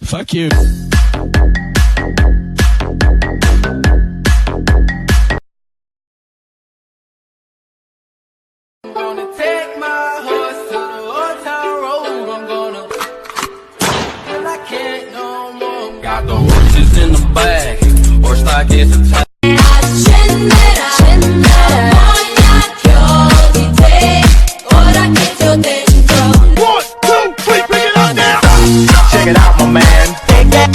Fuck you. Gonna take my horse to the old town road. I'm gonna till I can't no more. Got the horses in the back, horse stock is attached. Check it out, my man. Take that.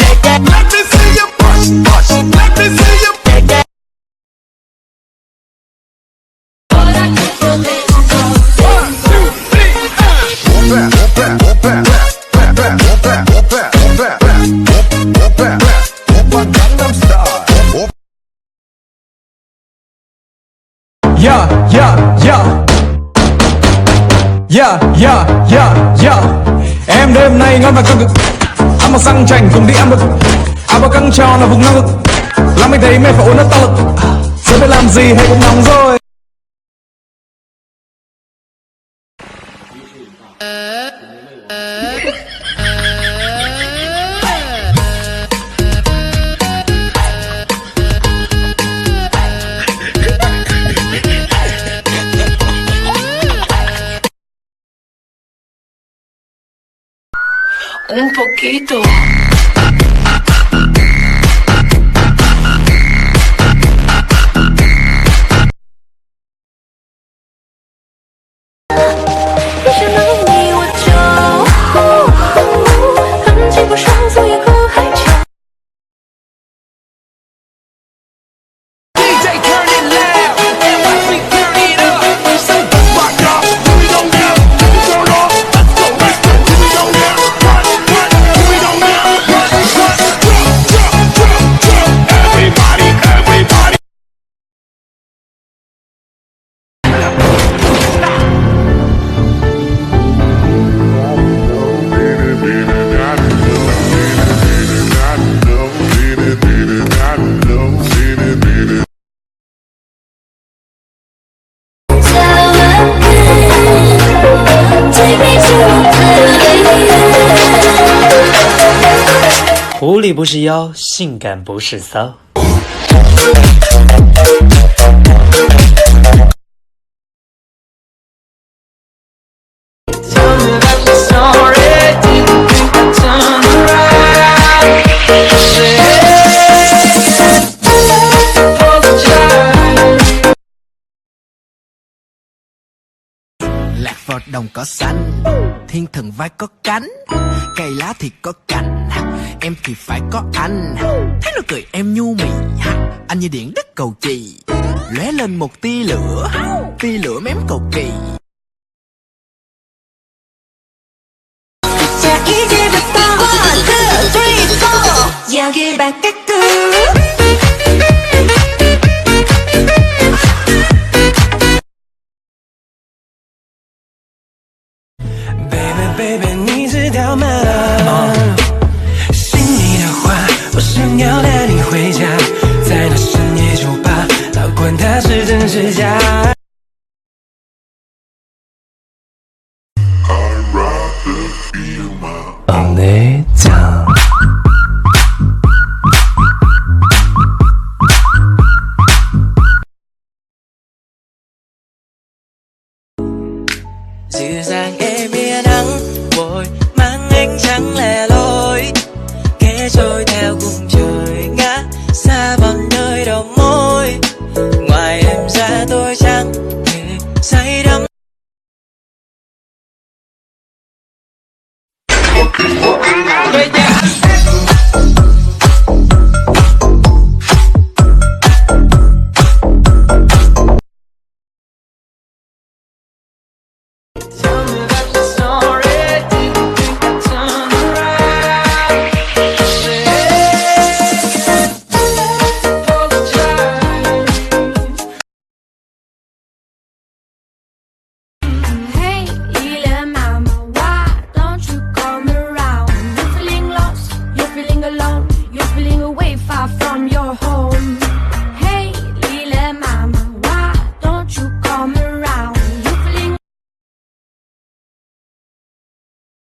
Let me see you push. Let me see you. Take that. Em đêm nay ngon và căng cực. Ăn một xăng chành cùng đi ăn mực. Áo bao căng tròn là vùng năng lực. Làm anh thấy mê phẫu nó to lực. Giờ biết làm gì hay cũng nóng rồi. Un poquito.狐狸不是妖，性感不是骚。Lạc vào đồng cỏ xanh, thiên thần vai có cánh, cây lá thì có cành, em thì phải có anh. Thấy nó cười em nhu mì, anh như điện đất cầu chì, lóe lên một tia lửa mém cầu kỳ. 자 이제부터 1, 2, 3, 4 여길 바꿔. Baby， 你知道吗？心里的话，我想要带你回家，在那深夜酒吧，哪管它是真是假。오늘 장 Dịu dàng em bia nắng vội mang ánh trắng lẻ loi, kẻ trôi theo cùng trời ngã xa bằng nơi đầu môi. Ngoài em ra tôi chẳng thể say đắm. Với